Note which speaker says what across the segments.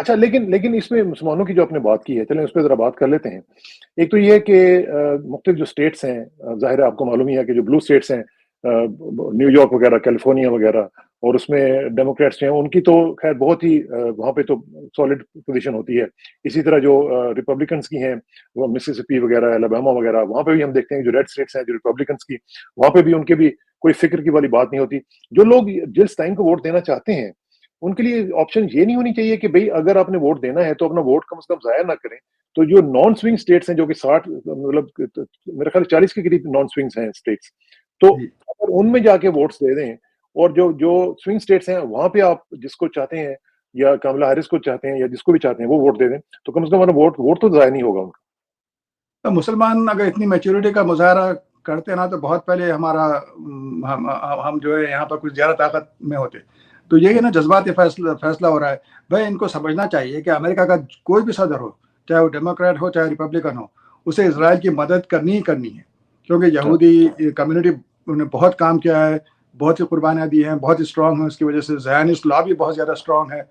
Speaker 1: اچھا لیکن اس میں مسلمانوں کی جو آپ نے بات کی ہے، چلیں اس پہ ذرا بات کر لیتے ہیں. ایک تو یہ ہے کہ مختلف جو اسٹیٹس ہیں، ظاہر ہے آپ کو معلوم ہی ہے کہ جو بلو اسٹیٹس ہیں، نیو یارک وغیرہ، کیلیفورنیا وغیرہ، اور اس میں ڈیموکریٹس ہیں، ان کی تو خیر بہت ہی وہاں پہ تو سالڈ پوزیشن ہوتی ہے. اسی طرح جو ریپبلکنس کی ہیں، وہ مسیسپی وغیرہ، الاباما وغیرہ، وہاں پہ بھی ہم دیکھتے ہیں جو ریڈ اسٹیٹس ہیں جو ریپبلکنس کی، وہاں پہ بھی ان کے بھی کوئی فکر کی والی بات نہیں ہوتی. جو لوگ جس ٹائم کو ووٹ دینا چاہتے ہیں، ان کے لیے آپشن یہ نہیں ہونی چاہیے کہ بھئی اگر آپ نے ووٹ دینا ہے تو اپنا ووٹ کم سے کم ضائع نہ کریں. تو جو نان سوئنگ اسٹیٹس ہیں، جو کہ 60 مطلب میرے خیال 40 کے قریب نان سوئنگس ہیں اسٹیٹس، تو
Speaker 2: جی
Speaker 1: اگر ان میں جا کے ووٹس دے دیں، اور جو سوئنگ اسٹیٹس ہیں وہاں پہ آپ جس کو چاہتے ہیں، یا کملا ہیرس کو چاہتے ہیں، یا جس کو بھی چاہتے ہیں وہ ووٹ دے دیں، تو کم سے کم ووٹ تو ضائع نہیں ہوگا ان کا.
Speaker 2: تو مسلمان اگر اتنی میچورٹی کا مظاہرہ کرتے نا تو بہت پہلے ہمارا ہم جو ہے یہاں پر کچھ زیادہ طاقت میں ہوتے. تو یہی ہے نا، جذباتی فیصلہ ہو رہا ہے. بھائی ان کو سمجھنا چاہیے کہ امریکہ کا کوئی بھی صدر ہو، چاہے وہ ڈیموکریٹ ہو چاہے ریپبلکن ہو، اسے اسرائیل کی مدد کرنی ہی کرنی ہے. کیونکہ یہودی کمیونٹی نے بہت کام کیا ہے، بہت سی قربانیاں دی ہیں، بہت ہی اسٹرانگ ہیں. اس کی وجہ سے زیانسٹ لا بھی بہت زیادہ اسٹرانگ ہے.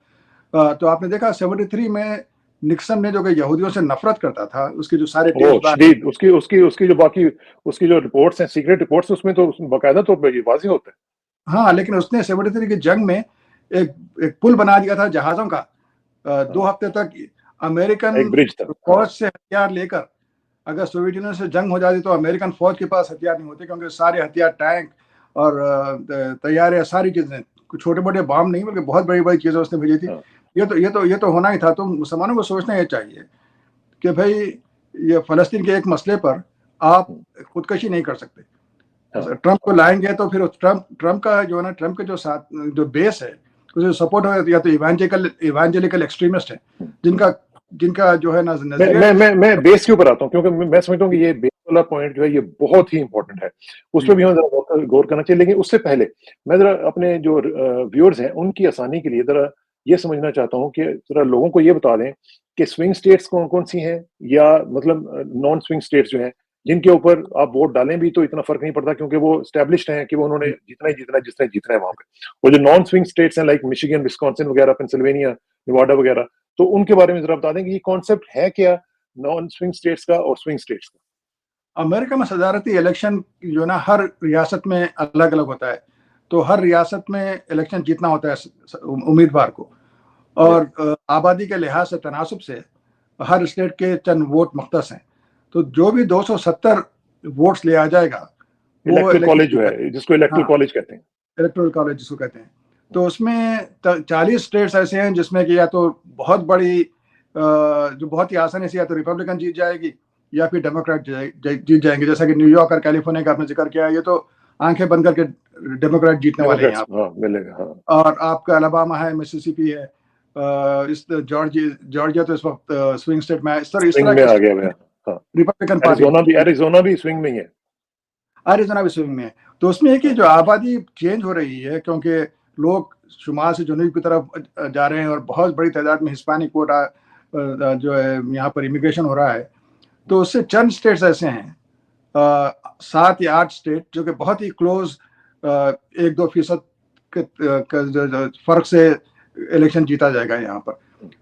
Speaker 2: تو آپ نے دیکھا 73 میں نکسن نے جو کہ یہودیوں سے نفرت کرتا تھا، اس کے جو سارے ٹیپس
Speaker 1: شدید اس کی جو باقی اس کی جو رپورٹس ہیں، سیکریٹ رپورٹس، اس میں تو باقاعدہ طور پہ یہ واضح ہوتا ہے.
Speaker 2: ہاں، لیکن اس نے 73 کی جنگ میں ایک پل بنا دیا تھا جہازوں کا. 2 ہفتے تک امریکن
Speaker 1: ایک برج تھا.
Speaker 2: فوج سے ہتھیار لے کر اگر سوویت یونین سے جنگ ہو جاتی تو امریکن فوج کے پاس ہتھیار نہیں ہوتے، کیونکہ سارے ہتھیار، ٹینک اور طیارے، ساری چیزیں، چھوٹے موٹے بام نہیں بلکہ بہت بڑی بڑی چیزیں اس نے بھیجی تھی. یہ تو ہونا ہی تھا. تو مسلمانوں کو سوچنا یہ چاہیے کہ بھائی یہ فلسطین کے ایک مسئلے پر آپ خودکشی نہیں کر سکتے. ٹرمپ کو لائیں گے تو پھر ٹرمپ کا جو ہے نا، ٹرمپ کے جو ساتھ جو بیس ہے اسے سپورٹ ہو، یا تو ایوانجیلیکل ایکسٹریمسٹ ہیں جن کا جو ہے نا نظریہ.
Speaker 1: میں بیس کے اوپر آتا ہوں، کیونکہ میں سمجھتا ہوں کہ یہ بیس والا پوائنٹ جو ہے یہ بہت ہی امپورٹنٹ ہے. اس پہ بھی ہمیں ذرا غور کرنا چاہیے. لیکن اس سے پہلے میں ذرا اپنے جو ویورز ہیں ان کی آسانی کے لیے ذرا یہ سمجھنا چاہتا ہوں کہ ذرا لوگوں کو یہ بتا دیں کہ سوئنگ اسٹیٹس کون کون سی ہیں، یا مطلب نان سوئنگ اسٹیٹس جو ہیں جن کے اوپر آپ ووٹ ڈالیں بھی تو اتنا فرق نہیں پڑتا، کیونکہ وہ اسٹیبلشڈ ہیں کہ وہ انہوں نے جتنا ہی جتنا ہے وہاں پہ. وہ جو نان سوئنگ اسٹیٹس ہیں لائک مشیگن، وسکونسن وغیرہ، پینسلوینیا، نیواڈا وغیرہ، تو ان کے بارے میں ذرا بتا دیں کہ یہ کانسیپٹ ہے کیا نان سوئنگ اسٹیٹس کا اور سوئنگ اسٹیٹس کا.
Speaker 2: امریکہ میں صدارتی الیکشن جو نا ہر ریاست میں الگ الگ ہوتا ہے. تو ہر ریاست میں الیکشن جیتنا ہوتا ہے امیدوار کو، اور آبادی کے لحاظ سے تناسب سے ہر اسٹیٹ کے چند ووٹ مختص ہیں. تو جو بھی 270 ووٹس لے آ جائے گا وہ
Speaker 1: الیکٹرل کالج جو ہے، جس کو الیکٹرل کالج کہتے ہیں،
Speaker 2: الیکٹرل کالج جس کو کہتے ہیں. تو اس میں 40 اسٹیٹس ایسے ہیں جس میں کہ یا تو بہت بڑی جو بہت ہی آسانی سے یا تو ریپبلکن جیت جائے گی یا پھر ڈیموکریٹ جیت جائیں گے. جیسا کہ نیو یارک اور کیلیفورنیا کا آپ نے ذکر کیا، یہ تو آنکھیں بند کر کے ڈیموکریٹ جیتنے والے ہیں یہاں.
Speaker 1: ملے گا.
Speaker 2: اور آپ کا الاباما ہے، مسیسپی ہے، جارجیا تو اس وقت سوئنگ اسٹیٹ میں ہے. اس طرح
Speaker 1: میں
Speaker 2: کے
Speaker 1: آ گیا.
Speaker 2: ریپبلکن پارٹی،
Speaker 1: ایریزونا بھی سوئنگ میں ہے.
Speaker 2: ایریزونا بھی سوئنگ میں ہے. تو اس میں ایک ہی جو آبادی چینج ہو رہی ہے، کیونکہ لوگ شمال سے جنوب کی طرف جا رہے ہیں اور بہت بڑی تعداد میں ہسپینک ووٹ جو ہے یہاں پر امیگریشن ہو رہا ہے. تو اس سے چند اسٹیٹس ایسے ہیں، 7 یا 8 اسٹیٹ، جو کہ بہت ہی کلوز 1-2% فرق سے الیکشن جیتا جائے گا یہاں پر.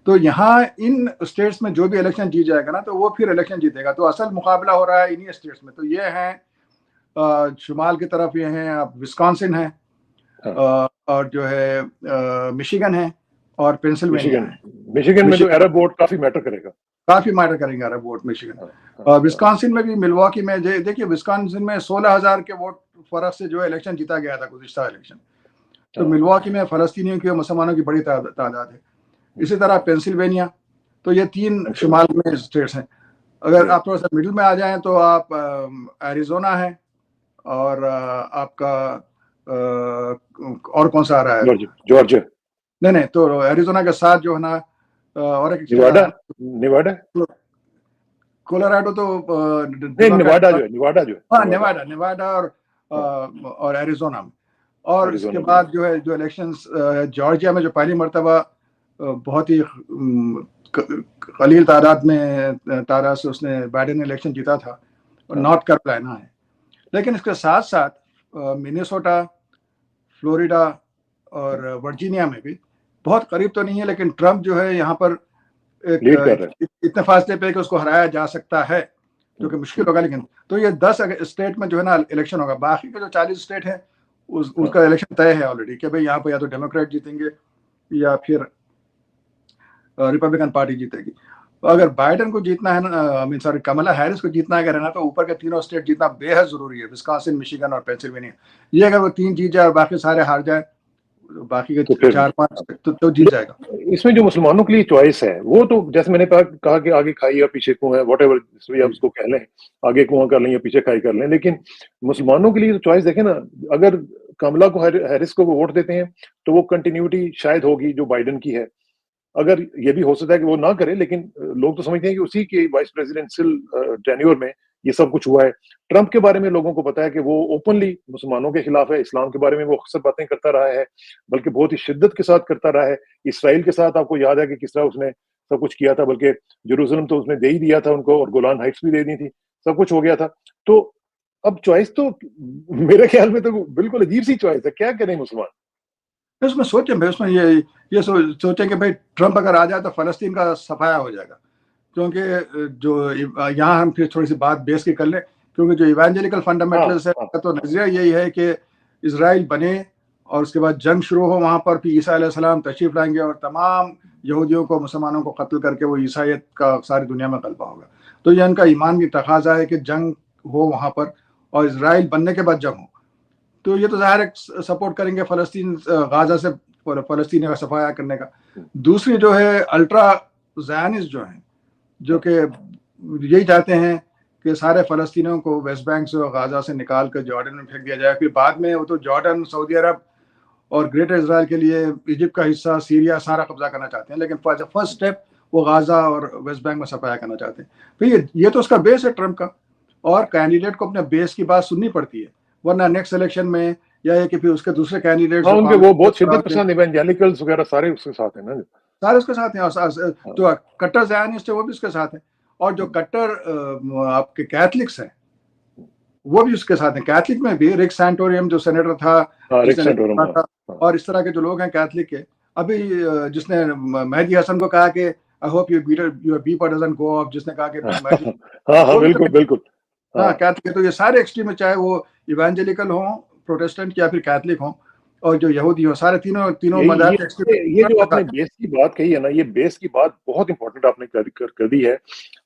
Speaker 2: تو یہاں ان اسٹیٹس میں جو بھی الیکشن جیت جائے گا نا تو وہ پھر الیکشن جیتے گا. تو اصل مقابلہ ہو رہا ہے انہی اسٹیٹس میں. تو یہ ہیں شمال کی طرف، یہ ہیں وسکونسن ہے، اور جو ہے مشیگن ہے اور پینسلوینیا ہے.
Speaker 1: مشیگن میں تو عرب ووٹ کافی میٹر کرے گا،
Speaker 2: کافی میٹر کریں گے عرب ووٹ مشیگن. وسکونسن میں بھی، ملواکی میں دیکھیے، وسکونسن میں 16,000 کے ووٹ فرق سے جو الیکشن جیتا گیا تھا گزشتہ الیکشن. تو ملواکی میں فلسطینیوں کی اور مسلمانوں کی بڑی تعداد ہے. اسی طرح پینسلوینیا. تو یہ 3 شمال میں اسٹیٹس ہیں. اگر آپ تھوڑا سا مڈل میں آ جائیں تو آپ ایریزونا ہے، اور آپ کا اور کون سا آ رہا ہے؟
Speaker 1: جارجیا.
Speaker 2: نہیں، تو ایریزونا کے ساتھ جو ہے نا اور ایک
Speaker 1: نیواڈا
Speaker 2: کولوراڈو تو
Speaker 1: نیواڈا جو ہے
Speaker 2: ہاں، نیواڈا اور ایریزونا میں. اور اس کے بعد جو ہے جو الیکشنز جارجیا میں جو پہلی مرتبہ بہت ہی قلیل تعداد سے اس نے بائیڈن نے الیکشن جیتا تھا، اور نارتھ کیرولینا ہے. لیکن اس کے ساتھ ساتھ منیسوٹا، فلوریڈا اور ورجینیا میں بھی بہت قریب تو نہیں ہے، لیکن ٹرمپ جو ہے یہاں پر ایک
Speaker 1: لیڈ کر رہے ہیں.
Speaker 2: اتنے فاصلے پہ کہ اس کو ہرایا جا سکتا ہے، جو کہ مشکل ہوگا. لیکن تو یہ 10 اسٹیٹ میں جو ہے نا الیکشن ہوگا. باقی کے جو 40 اسٹیٹ ہیں اس کا الیکشن طے ہے آلریڈی کہ بھائی یہاں پہ یا تو ڈیموکریٹ جیتیں گے یا پھر ریپبلکن پارٹی جیتے گی. اگر بائیڈن کو جیتنا ہے سوری کملا ہیرس کو جیتنا ہے رہنا، تو اوپر کے تینوں اسٹیٹ جیتنا بے حد ضروری ہے، وسکانسن، مشیگن اور پینسلوینیا. یہ اگر وہ 3 جیت جائے اور باقی سارے ہار جائے، باقی کے 4-5 تو جیت جائے گا.
Speaker 1: اس میں جو مسلمانوں کے لیے چوائس ہے وہ تو جیسے میں نے کہا کہ آگے کھائی یا پیچھے کنواں ہے، واٹ ایور آپ اس کو کہہ لیں، آگے کنواں کر لیں یا پیچھے کھائی کر لیں. لیکن مسلمانوں کے لیے تو چوائس دیکھیں نا، اگر کملا کو ہیرس کو وہ ووٹ دیتے ہیں تو وہ کنٹینیوٹی شاید ہوگی جو بائیڈن کی ہے. اگر یہ بھی ہو سکتا ہے کہ وہ نہ کرے، لیکن لوگ تو سمجھتے ہیں کہ اسی کے وائس پریزیڈنشل ٹینیور میں یہ سب کچھ ہوا ہے. ٹرمپ کے بارے میں لوگوں کو پتا ہے کہ وہ اوپنلی مسلمانوں کے خلاف ہے، اسلام کے بارے میں وہ اکثر باتیں کرتا رہا ہے، بلکہ بہت ہی شدت کے ساتھ کرتا رہا ہے. اسرائیل کے ساتھ آپ کو یاد ہے کہ کس طرح اس نے سب کچھ کیا تھا، بلکہ جیروسلم تو اس نے دے ہی دیا تھا ان کو، اور گولان ہائٹس بھی دے دی تھی، سب کچھ ہو گیا تھا. تو اب چوائس تو میرے خیال میں تو بالکل عجیب سی چوائس ہے. کیا کریں مسلمان؟
Speaker 2: اس میں سوچیں بھائی، اس میں یہ سوچیں کہ بھائی ٹرمپ اگر آ جائے تو فلسطین کا صفایا ہو جائے گا. کیونکہ جو یہاں ہم پھر تھوڑی سی بات بیس کی کر لیں، کیونکہ جو ایوانجیلیکل فنڈامنٹلسٹ ہے تو نظریہ یہی ہے کہ اسرائیل بنے اور اس کے بعد جنگ شروع ہو وہاں پر، پھر عیسیٰ علیہ السلام تشریف لائیں گے اور تمام یہودیوں کو، مسلمانوں کو قتل کر کے وہ عیسائیت کا ساری دنیا میں غلبہ ہوگا. تو یہ ان کا ایمان کی تقاضا ہے کہ جنگ ہو وہاں پر اور اسرائیل بننے کے بعد جنگ ہو. تو یہ تو ظاہر ہے سپورٹ کریں گے فلسطین، غازہ سے فلسطین کا صفایا کرنے کا. دوسری جو ہے الٹرا زائنسٹ جو ہیں، جو کہ یہی چاہتے ہیں کہ سارے فلسطینیوں کو ویسٹ بینک سے اور غازہ سے نکال کر جارڈن میں پھینک دیا جائے. پھر بعد میں وہ تو جارڈن، سعودی عرب اور گریٹر اسرائیل کے لیے ایجپٹ کا حصہ، سیریا سارا قبضہ کرنا چاہتے ہیں. لیکن فرسٹ اسٹیپ وہ غازہ اور ویسٹ بینک میں صفایا کرنا چاہتے ہیں. پھر یہ تو اس کا بیس ہے ٹرمپ کا، اور کینڈیڈیٹ کو اپنے بیس کی بات سننی پڑتی ہے، ورنہ نیکسٹ الیکشن میں یا یہ کہ پھر اس کے دوسرے کینڈیڈیٹ
Speaker 1: ان کے وہ بہت شدت پسند ایونجیلکلز وغیرہ سارے اس کے ساتھ ہیں نا،
Speaker 2: سارے اس کے ساتھ ہیں. جو کٹر زیانسٹ ہے وہ بھی اس کے ساتھ ہیں، اور جو کٹر آپ کے کیتھلکس ہیں وہ بھی اس کے ساتھ ہیں. کیتھلک میں بھی رک سینٹوریم جو سینیٹر تھا اور اس طرح کے جو لوگ ہیں کیتھلک کے. ابھی جس نے مہدی حسن کو کہا کہ I hope your beeper doesn't go off، جس نے کہا کہ
Speaker 1: بالکل
Speaker 2: کیتھلک. تو یہ سارے ایکسٹریم چاہے وہ ایوانجیلیکل ہوں، پروٹیسٹنٹ یا پھر کیتھلک ہوں، اور جو یہودی ہوں، سارے تینوں مذاہب.
Speaker 1: یہ جو آپ نے بیس کی بات کہی ہے نا، یہ بیس کی بات بہت امپورٹنٹ آپ نے کر دی ہے.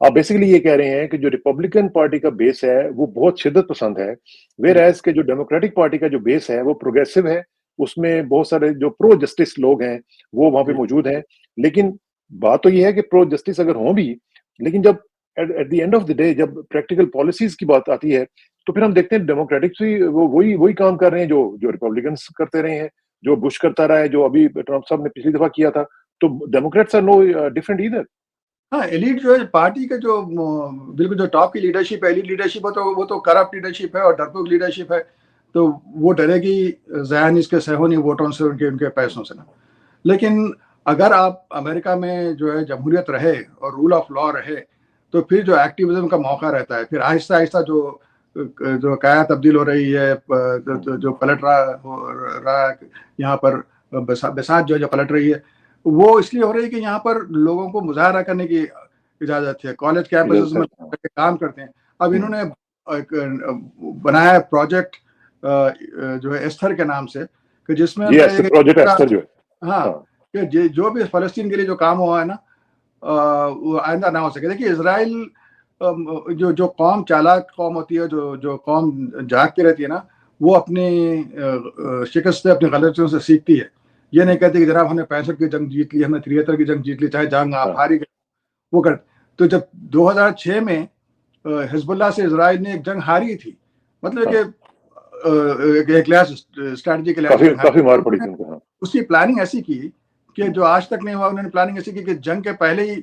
Speaker 1: آپ بیسیکلی یہ کہہ رہے ہیں کہ جو ریپبلکن پارٹی کا بیس ہے وہ بہت شدت پسند ہے، ویئر ایز کہ جو ڈیموکریٹک پارٹی کا جو بیس ہے وہ پروگریسو ہے. اس میں بہت سارے جو پرو جسٹس لوگ ہیں وہ وہاں پہ موجود ہیں. لیکن بات تو یہ ہے کہ پرو جسٹس اگر ہوں بھی، لیکن جب at the end of the day جب پریکٹیکل پالیسیز کی بات آتی ہے تو پھر ہم دیکھتے ہیں ڈیموکریٹکس بھی وہی کام کر رہے ہیں جو ریپبلکنس کرتے رہے ہیں، جو بش کرتا رہا ہے، جو ابھی ٹرمپ صاحب نے پچھلی دفعہ کیا تھا. تو Democrats are no different either.
Speaker 2: ہاں، ایلیٹ جو ہے پارٹی کے جو بالکل جو ٹاپ کی لیڈرشپ ہے، ایلیٹ لیڈرشپ ہے، تو وہ تو کرپٹ لیڈرشپ ہے اور ڈرپوک لیڈرشپ ہے. تو وہ ڈرے گی زیانسٹ کے صہیونی ووٹوں سے، ان کے پیسوں سے نا. لیکن اگر آپ امریکہ میں جو ہے جمہوریت رہے اور رول آف لا رہے تو پھر جو ایکٹیویزم کا موقع رہتا ہے. پھر آہستہ آہستہ جو قیادت تبدیل ہو رہی ہے، جو پلٹ رہا ہے یہاں پر، بساط جو پلٹ رہی ہے، وہ اس لیے ہو رہی ہے کہ یہاں پر لوگوں کو مظاہرہ کرنے کی اجازت ہے. کالج کیمپسز میں کام کرتے ہیں. اب انہوں نے بنایا پروجیکٹ جو ہے ایستھر کے نام سے، کہ جس میں ہاں کہ جو بھی فلسطین کے لیے جو کام ہوا ہے نا وہ آئندہ نہ ہو سکے. دیکھیے اسرائیل جو قوم چالاک قوم ہوتی ہے، جو قوم جاگتی رہتی ہے نا، وہ اپنی شکست سے، اپنی غلطیوں سے سیکھتی ہے. یہ نہیں کہتے کہ جناب ہم نے 65 کی جنگ جیت لی، ہم نے 73 کی جنگ جیت لی، چاہے جنگ آپ ہاری گئے وہ کرتے. تو جب 2006 میں حزب اللہ سے اسرائیل نے ایک جنگ ہاری تھی، مطلب کہ ایک لیس اسٹریٹجی کے لیے
Speaker 1: کافی مار پڑی تھی ان کو.
Speaker 2: اس کی پلاننگ ایسی کی کہ جو آج تک نہیں ہوا. انہوں نے پلاننگ ایسی کی کہ جنگ کے پہلے ہی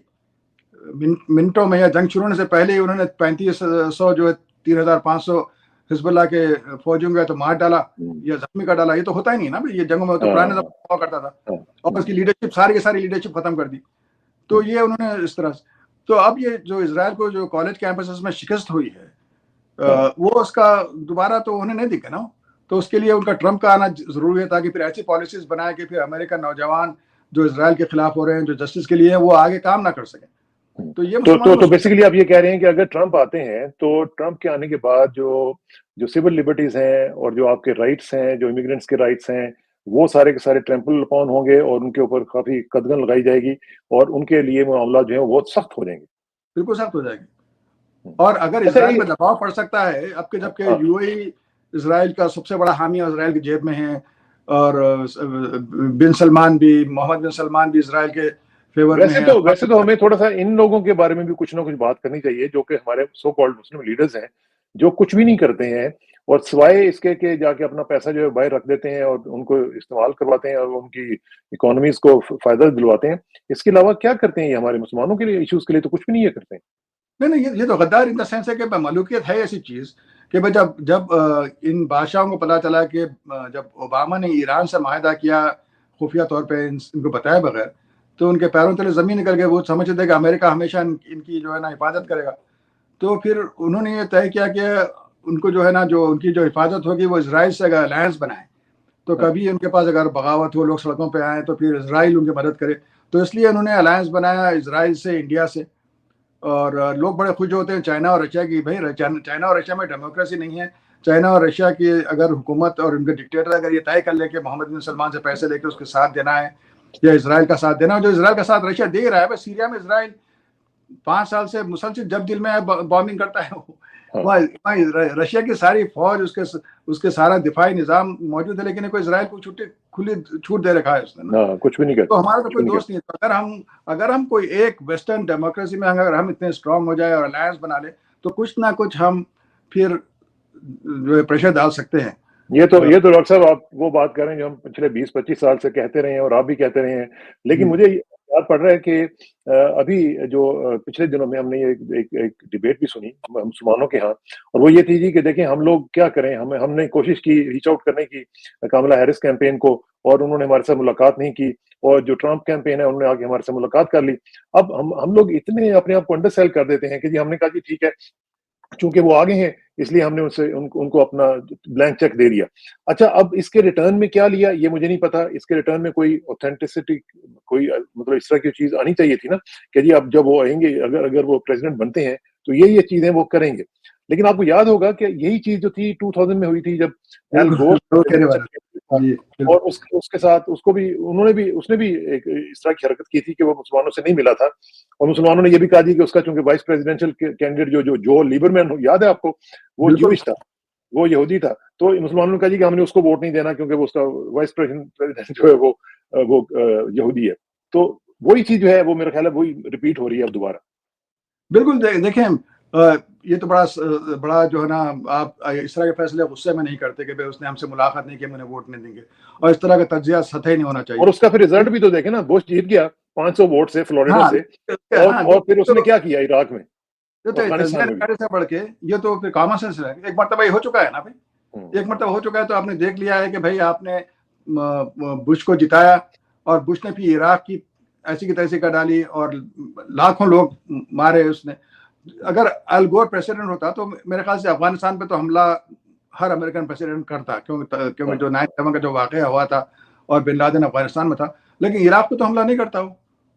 Speaker 2: منٹوں میں، یا جنگ شروع ہونے سے پہلے ہی انہوں نے 3500 جو ہے 3500 حزب اللہ کے فوجیوں کا تو مار ڈالا یا زخمی کر ڈالا. یہ تو ہوتا ہی نہیں نا، یہ جنگوں میں تو پرانے زمانے ہوا کرتا تھا، اور اس کی لیڈرشپ ساری کی ساری لیڈرشپ ختم کر دی. تو یہ انہوں نے اس طرح. تو اب یہ جو اسرائیل کو جو کالج کیمپسز میں شکست ہوئی ہے، وہ اس کا دوبارہ تو انہیں نہیں دکھا نا. تو اس کے لیے ان کا ٹرمپ کا آنا ضروری ہے، تاکہ پھر ایسی پالیسیز بنائے کہ پھر امریکن نوجوان جو اسرائیل کے خلاف ہو رہے ہیں, جو جسٹس کے لیے ہیں, وہ آگے کام نہ کر سکیں. تو یہ
Speaker 1: تو بیسیکلی آپ یہ کہہ رہے ہیں کہ اگر ٹرمپ آتے ہیں تو ٹرمپ کے آنے کے بعد جو سول لبرٹیز ہیں اور جو آپ کے رائٹس ہیں, جو امیگرینٹس کے رائٹس ہیں, وہ سارے کے سارے ٹریمپل اپون ہوں گے اور ان کے اوپر کافی قدغن لگائی جائے گی اور ان کے لیے معاملات جو ہیں وہ بہت سخت ہو جائیں گے.
Speaker 2: بالکل سخت ہو جائے گی. اور اگر اسرائیل پہ دباؤ پڑ سکتا ہے, اب کہ جبکہ یو اے ای اسرائیل کا سب سے بڑا حامی اسرائیل کی جیب میں ہے, اور بن سلمان بھی, محمد بن سلمان بھی اسرائیل کے فیور میں ہے.
Speaker 1: ویسے تو ہمیں تھوڑا سا ان لوگوں کے بارے میں بھی کچھ نہ کچھ بات کرنی چاہیے جو کہ ہمارے سو کالڈ مسلم لیڈرز ہیں, جو کچھ بھی نہیں کرتے ہیں اور سوائے اس کے کہ جا کے اپنا پیسہ جو ہے باہر رکھ دیتے ہیں اور ان کو استعمال کرواتے ہیں اور ان کی اکانومیز کو فائدہ دلواتے ہیں. اس کے علاوہ کیا کرتے ہیں یہ ہمارے مسلمانوں کے لیے ایشوز کے لیے تو کچھ بھی نہیں یہ کرتے ہیں.
Speaker 2: نہیں, یہ تو غدار ان دا سینس ہے کہ ملوکیت ہے ایسی چیز کہ جب ان بادشاہوں کو پتا چلا کہ جب اوباما نے ایران سے معاہدہ کیا خفیہ طور پہ ان کو بتایا بغیر, تو ان کے پیروں تلے زمین نکل گئے. وہ سمجھتے تھے کہ امریکہ ہمیشہ ان کی جو ہے نا حفاظت کرے گا. تو پھر انہوں نے یہ طے کیا کہ ان کو جو ہے نا جو ان کی جو حفاظت ہوگی وہ اسرائیل سے اگر الائنس بنائیں, تو کبھی ان کے پاس اگر بغاوت ہو, لوگ سڑکوں پہ آئیں, تو پھر اسرائیل ان کی مدد کرے. تو اس لیے انہوں نے الائنس بنایا اسرائیل سے, انڈیا سے. اور لوگ بڑے خوش ہوتے ہیں چائنا اور رشیا کی. بھائی چائنا اور رشیا میں ڈیموکریسی نہیں ہے. چائنا اور رشیا کی اگر حکومت اور ان کے ڈکٹیٹر اگر یہ طے کر لے کہ محمد بن سلمان سے پیسے لے کے اس کے ساتھ دینا ہے یا اسرائیل کا ساتھ دینا ہے, جو اسرائیل کا ساتھ رشیا دے رہا ہے. بس سیریا میں اسرائیل 5 سال سے مسلسل جب دل میں بامبنگ کرتا ہے, وہاں رشیا کی ساری فوج, اس کے سارا دفاعی نظام موجود ہے, لیکن کوئی اسرائیل کو کھلی چھوٹ دے رکھا ہے اس نے.
Speaker 1: کچھ بھی نہیں کرتا.
Speaker 2: تو ہمارا تو کوئی دوست نہیں ہے. اگر ہم کوئی ایک ویسٹرن ڈیموکریسی میں اگر ہم اتنے اسٹرانگ ہو جائے اور الائنس بنا لے, تو کچھ نہ کچھ ہم پھر جو ہے پریشر ڈال سکتے ہیں.
Speaker 1: یہ تو ڈاکٹر صاحب آپ وہ بات کر رہے ہیں جو ہم پچھلے 20-25 سال سے کہتے رہے ہیں اور آپ بھی کہتے رہے ہیں. لیکن مجھے یاد پڑ رہا ہے کہ ابھی جو پچھلے دنوں میں ہم نے ایک ڈبیٹ بھی سنی مسلمانوں کے ہاں, اور وہ یہ تھی جی کہ دیکھیں ہم لوگ کیا کریں. ہم نے کوشش کی ریچ آؤٹ کرنے کی کاملا ہیرس کیمپین کو, اور انہوں نے ہمارے ساتھ ملاقات نہیں کی, اور جو ٹرمپ کیمپین ہے انہوں نے آگے ہمارے سے ملاقات کر لی. اب ہم لوگ اتنے اپنے آپ کو انڈر سیل کر دیتے ہیں کہ جی ہم نے کہا جی ٹھیک ہے چونکہ وہ آگے ہیں اس لیے ہم نے ان کو اپنا بلینک چیک دے دیا. اچھا اب اس کے ریٹرن میں کیا لیا یہ مجھے نہیں پتا. اس کے ریٹرن میں کوئی اوتھینٹسٹی, کوئی مطلب اس طرح کی چیز آنی چاہیے تھی نا کہ جی اب جب وہ آئیں گے, اگر وہ پریزیڈنٹ بنتے ہیں تو یہ چیزیں وہ کریں گے. لیکن آپ کو یاد ہوگا کہ یہی چیز جو تھی 2000 میں ہوئی تھی جب ایل گور, اور اس کے ساتھ اس نے بھی ایک اس طرح کی حرکت کی تھی کہ وہ مسلمانوں سے نہیں ملا تھا, اور مسلمانوں نے یہ بھی کہا جی کہ اس کا چونکہ وائس پریزیڈینشیل کینڈیڈیٹ جو لیبرمین یاد ہے آپ کو, وہ جوئش تھا, وہ یہودی تھا. تو مسلمانوں نے کہا جی کہ ہم نے اس کو ووٹ نہیں دینا کیونکہ وہ اس کا وائس پریزیڈنٹ جو ہے وہ یہودی ہے. تو وہی چیز جو ہے وہ میرا خیال ہے وہی ریپیٹ ہو رہی ہے اب دوبارہ.
Speaker 2: بالکل. دیکھیں یہ تو بڑا جو ہے نا, آپ اس طرح کے فیصلے غصے میں نہیں کرتے کہ اس نے ہم سے ملاقات نہیں کی, ہم انہیں ووٹ نہیں دیں گے, اور اس طرح کا تجزیہ سطحی نہیں ہونا چاہیے.
Speaker 1: اور اس کا پھر رزلٹ بھی تو دیکھیں نا, بش جیت گیا 500 ووٹ سے فلوریڈا سے, اور پھر اس نے کیا کیا عراق میں,
Speaker 2: تجزیہ سے بڑھ کے یہ تو پھر کامن سینس ہے. ایک مرتبہ یہ ہو چکا ہے نا بھائی, ایک مرتبہ ہو چکا ہے, تو آپ نے دیکھ لیا ہے کہ بھائی آپ نے بش کو جتایا, اور بش نے پھر عراق کی ایسی کی تیسی کر ڈالی اور لاکھوں لوگ مارے اس نے. اگر ال گور پریسیڈنٹ ہوتا تو میرے خیال سے افغانستان پہ تو حملہ ہر امریکن پریسیڈنٹ کرتا, کیونکہ جو 9/11 کا جو واقعہ ہوا تھا اور بن لادن افغانستان میں تھا, لیکن عراق پہ تو حملہ نہیں کرتا وہ,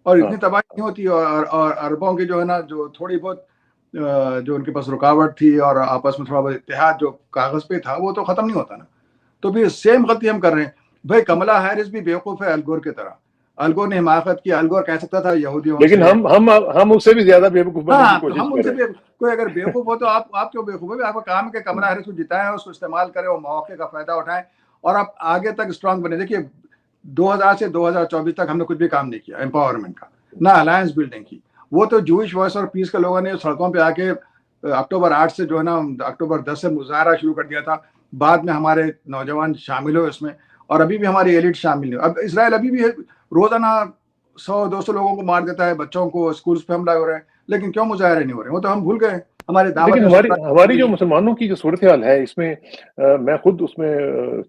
Speaker 2: اور اتنی تباہی نہیں ہوتی, اور عربوں کی جو ہے نا جو تھوڑی بہت جو ان کے پاس رکاوٹ تھی اور آپس میں تھوڑا بہت اتحاد جو کاغذ پہ تھا وہ تو ختم نہیں ہوتا نا. تو پھر سیم غلطی ہم کر رہے ہیں. بھائی کملا ہیرس بھی بیوقوف ہے الگور کی طرح. الگور نے حمایت کی, الگور کہہ سکتا تھا یہودیوں سے, لیکن
Speaker 1: ہم اس سے بھی زیادہ بیوقوف بننے کی کوشش
Speaker 2: ہم ان سے بھی, کوئی اگر بیوقوف ہو تو آپ کیوں بیوقوف ہے؟ آپ کا کام ہے کہ کملا ہیرس کو جتائیں, اس کو استعمال کریں, اور مواقع کا فائدہ اٹھائیں, اور آپ آگے تک اسٹرانگ بنے. دیکھیے 2000 سے 2024 تک ہم نے کچھ بھی کام نہیں کیا امپاورمنٹ کا, نہ الائنس بلڈنگ کی. وہ تو جوئش وائس اور پیس کے لوگوں نے سڑکوں پہ آ کے اکتوبر 8 سے جو ہے نا اکتوبر 10 سے مظاہرہ شروع کر دیا تھا. بعد میں ہمارے نوجوان شامل ہوئے اس میں, اور ابھی بھی ہماری ایلیٹ شامل نہیں. اب اسرائیل ابھی بھی روزانہ 100-200 لوگوں کو مار دیتا ہے, بچوں کو اسکولز پہ حملہ ہو رہے ہیں, لیکن کیوں مظاہرے نہیں ہو رہے ہیں؟ وہ تو ہم بھول گئے. ہماری دعوت
Speaker 1: لیکن
Speaker 2: میں
Speaker 1: ہماری جو مسلمانوں کی جو صورتحال ہے اس میں میں خود اس میں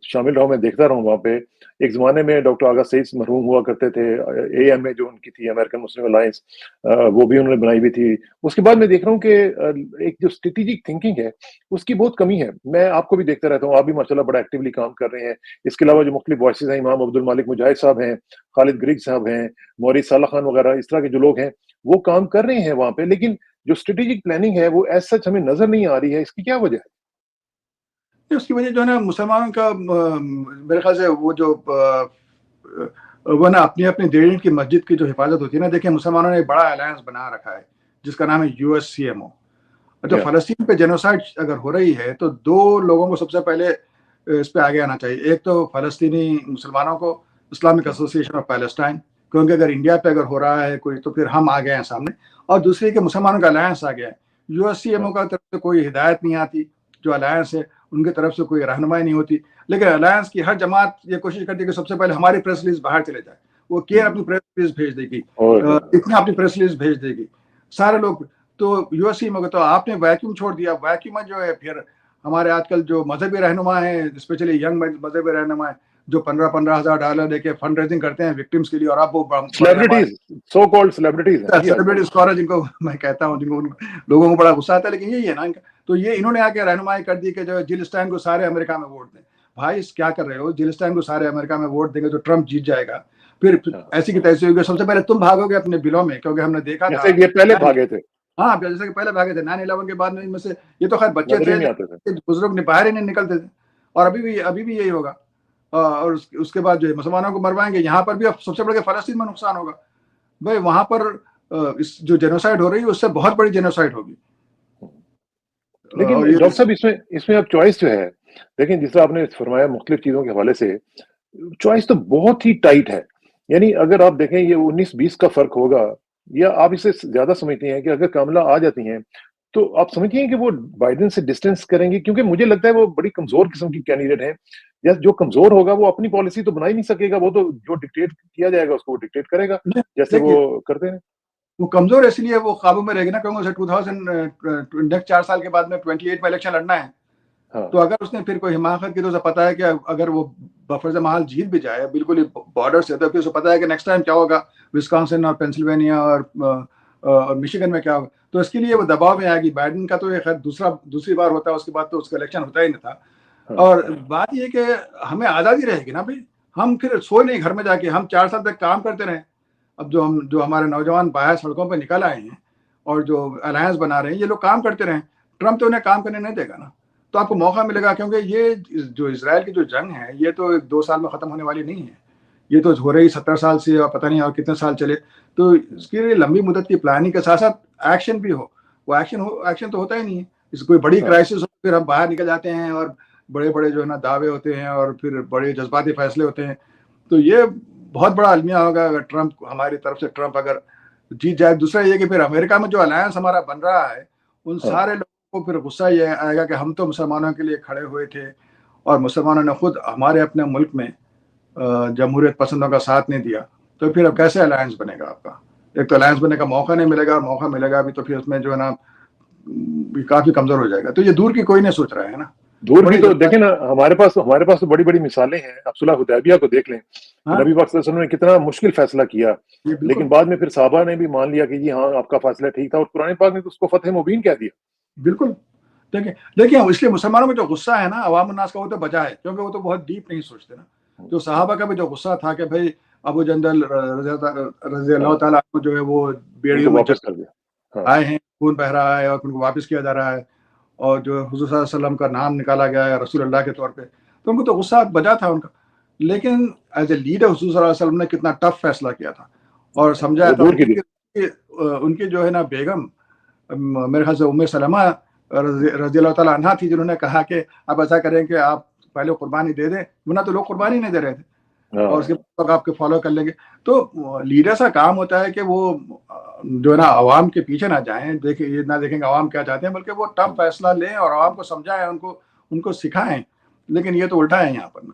Speaker 1: شامل رہا ہوں، میں دیکھتا رہا ہوں وہاں پہ. ایک زمانے میں ڈاکٹر آغا سعید مرحوم ہوا کرتے تھے، AMA جو ان کی تھی، امریکن مسلم الائنس، وہ بھی انہوں نے بنائی ہوئی تھی. اس کے بعد میں دیکھ رہا ہوں کہ ایک جو اسٹریٹجک تھنکنگ ہے اس کی بہت کمی ہے. میں آپ کو بھی دیکھتا رہتا ہوں، آپ بھی ماشاءاللہ بڑا ایکٹیولی کام کر رہے ہیں. اس کے علاوہ جو مختلف وائسز ہیں، امام عبد المالک مجاہد صاحب ہیں، خالد گریگ صاحب ہیں، مورد صالح خان وغیرہ، اس طرح کے جو لوگ ہیں وہ کام کر رہے ہیں وہاں پہ. لیکن جو اسٹریٹجک پلاننگ ہے وہ ایز سچ ہمیں نظر نہیں آ رہی ہے. اس کی کیا وجہ ہے؟
Speaker 2: اس کی وجہ جو ہے نا مسلمانوں کا میرے خیال سے وہ جو وہ نا اپنی اپنی ڈیڑھ کی مسجد کی جو حفاظت ہوتی ہے نا. دیکھیں مسلمانوں نے ایک بڑا الائنس بنا رکھا ہے جس کا نام ہے USCMO. جو فلسطین پہ جینوسائڈ اگر ہو رہی ہے تو دو لوگوں کو سب سے پہلے اس پہ آگے آنا چاہیے. ایک تو فلسطینی مسلمانوں کو، اسلامک ایسوسیشن آف پیلسٹائن، کیونکہ اگر انڈیا پہ اگر ہو رہا ہے کوئی تو پھر ہم آ گئے ہیں سامنے. اور دوسری کہ مسلمانوں کا الائنس آ گیا ہے. USCMO کا طرف سے کوئی ہدایت نہیں آتی، جو الائنس ہے ان کی طرف سے کوئی رہنمائی نہیں ہوتی. لیکن الائنس کی ہر جماعت یہ کوشش کرتی ہے کہ سب سے پہلے ہماری پریس ریلیز باہر چلے جائے. وہ کیئر اپنی پریس ریلیز بھیج دے گی، اتنا اپنی پریس ریلیز بھیج دے گی، سارے لوگ. تو USCMO کو تو آپ نے ویکیوم چھوڑ دیا. ویکیوم جو ہے پھر ہمارے آج کل جو مذہبی رہنما ہیں، اسپیشلی ینگ مذہبی رہنما ہیں، جو $15,000 دے کے فنڈ ریزنگ کرتے ہیں وکٹمس کے لیے، اور اب وہ بڑے ہمارے
Speaker 1: سو کالڈ سیلیبریٹیز ہیں
Speaker 2: سیلیبریٹی اسکالر جن کو میں کہتا ہوں، جن کو لوگوں کو بڑا غصہ آتا ہے، لیکن یہی ہے نا ان کا. تو یہ انہوں نے آ کے رہنمائی کر دی کہ جو جل اسٹین کو سارے امریکہ میں ووٹ دیں. بھائی کیا کر رہے ہو؟ جل اسٹین کو سارے امریکہ میں ووٹ دیں گے تو ٹرمپ جیت جائے گا. پھر ایسی کی تیسی ہوگی. سب سے پہلے تم بھاگو گے اپنے بلوں میں، کیونکہ ہم نے دیکھا تھا
Speaker 1: جیسے یہ پہلے بھاگے تھے.
Speaker 2: ہاں جیسے کہ پہلے بھاگے تھے 9/11 کے بعد میں. ان میں سے یہ تو خیر بچے تھے، بزرگ باہر ہی نہیں نکلتے تھے. اور ابھی بھی یہی ہوگا. اور اس کے بعد جو ہے مسلمانوں کو مروائیں گے. یہاں پر بھی سب سے بڑے فلسطین میں نقصان ہوگا. بھائی وہاں پر جو جینوسائڈ ہو رہی ہے اس سے بہت بڑی جینوسائڈ ہوگی.
Speaker 1: لیکن ڈاکٹر صاحب اس میں اب چوائس جو ہے، لیکن جس طرح آپ نے فرمایا مختلف چیزوں کے حوالے سے، چوائس تو بہت ہی ٹائٹ ہے. یعنی اگر آپ دیکھیں یہ 19-20 کا فرق ہوگا، یا آپ اسے زیادہ سمجھتے ہیں کہ اگر کاملا آ جاتی ہیں تو آپ سمجھتے ہیں کہ وہ بائیڈن سے ڈسٹینس کریں گے؟ کیونکہ مجھے لگتا ہے وہ بڑی کمزور قسم کی کینڈیڈیٹ ہے. یا جو کمزور ہوگا وہ اپنی پالیسی تو بنا ہی نہیں سکے گا. وہ تو جو ڈکٹیٹ کیا جائے گا اس کو وہ ڈکٹیٹ کرے گا جیسے وہ کرتے ہیں.
Speaker 2: وہ کمزور اس لیے وہ قابو میں رہے گی نا، کیونکہ اسے نیکسٹ 4 سال کے بعد میں 28 میں الیکشن لڑنا ہے. تو اگر اس نے پھر کوئی حماقت کی تو اسے پتا ہے کہ اگر وہ بفرض محال جیت بھی جائے بالکل ہی بارڈر سے، تو پھر اسے پتا ہے کہ نیکسٹ ٹائم کیا ہوگا وسکانسن اور پینسلوینیا اور میشیگن میں کیا ہوگا. تو اس کے لیے وہ دباؤ میں آئے گی. بائیڈن کا تو یہ خیر دوسری بار ہوتا ہے، اس کے بعد تو اس کا الیکشن ہوتا ہی نہیں تھا. اور بات یہ کہ ہمیں آزادی رہے گی نا بھائی. ہم پھر سوئے نہیں گھر میں جا کے، ہم 4 سال تک کام کرتے رہے. اب جو ہمارے نوجوان باہر سڑکوں پہ نکل آئے ہیں اور جو الائنس بنا رہے ہیں، یہ لوگ کام کرتے رہے. ٹرمپ تو انہیں کام کرنے نہیں دے گا نا. تو آپ کو موقع ملے گا، کیونکہ یہ جو اسرائیل کی جو جنگ ہے یہ تو 2 سال میں ختم ہونے والی نہیں ہے. یہ تو ہو رہی 70 سال سے، اور پتہ نہیں اور کتنے سال چلے. تو اس کے لیے لمبی مدت کی پلاننگ کے ساتھ ساتھ ایکشن بھی ہو. وہ ایکشن تو ہوتا ہی نہیں ہے. اس کوئی بڑی کرائسس ہو پھر ہم باہر نکل جاتے ہیں اور بڑے بڑے جو ہے نا دعوے ہوتے ہیں اور پھر بڑے جذباتی فیصلے ہوتے ہیں. تو یہ بہت بڑا المیہ ہوگا اگر ٹرمپ ہماری طرف سے ٹرمپ اگر جیت جائے. دوسرا یہ کہ پھر امریکہ میں جو الائنس ہمارا بن رہا ہے ان سارے لوگوں کو پھر غصہ یہ آئے گا کہ ہم تو مسلمانوں کے لیے کھڑے ہوئے تھے اور مسلمانوں نے خود ہمارے اپنے ملک میں جمہوریت پسندوں کا ساتھ نہیں دیا. تو پھر اب کیسے الائنس بنے گا آپ کا؟ ایک تو الائنس بننے کا موقع نہیں ملے گا، اور موقع ملے گا بھی تو پھر اس میں جو ہے نا کافی کمزور ہو جائے گا. تو یہ دور کی کوئی نہیں سوچ رہا ہے نا.
Speaker 1: دور کی تو دیکھیں نا، ہمارے پاس تو بڑی بڑی مثالیں ہیں. اب صلح حدیبیہ کو دیکھ لیں. نبی پاک صلی اللہ علیہ وسلم نے کتنا مشکل فیصلہ کیا، لیکن بعد میں پھر صحابہ نے بھی مان لیا کہ جی ہاں آپ کا فیصلہ ٹھیک تھا، اور قرآن پاک نے تو اس کو فتح مبین کہہ دیا.
Speaker 2: بالکل. دیکھیں اس لیے مسلمانوں میں جو غصہ ہے نا عوام الناس کا، وہ تو بجا ہے، کیونکہ وہ تو بہت ڈیپ نہیں سوچتے نا. جو صحابہ کا بھی جو غصہ تھا کہ بھائی ابو جندل رضی اللہ تعالیٰ جو ہے وہ بیڑیوں میں
Speaker 1: واپس کر دیا،
Speaker 2: آئے ہیں، خون بہ رہا ہے اور ان کو واپس کیا جا رہا ہے، اور جو حضور صلی اللہ علیہ وسلم کا نام نکالا گیا ہے رسول اللہ کے طور پہ. تو ان کو تو غصہ بجا تھا ان کا. لیکن ایز اے لیڈر حضور صلی اللہ علیہ وسلم نے کتنا ٹف فیصلہ کیا تھا اور سمجھایا تھا. ان کی جو ہے نا بیگم میرے خیال سے ام سلمہ رضی اللہ تعالیٰ عنہا تھی، جنہوں نے کہا کہ آپ ایسا کریں کہ آپ پہلے قربانی دے دیں، ورنہ تو لوگ قربانی نہیں دے رہے تھے، اور اس کے بعد آپ کے فالو کر لیں گے. تو لیڈر کا کام ہوتا ہے کہ وہ جو ہے نا عوام کے پیچھے نہ جائیں، نہ دیکھیں گے عوام کیا چاہتے ہیں، بلکہ وہ ٹف فیصلہ لیں اور عوام کو سمجھائیں، ان کو سکھائیں. لیکن یہ تو الٹا ہے یہاں پر نا.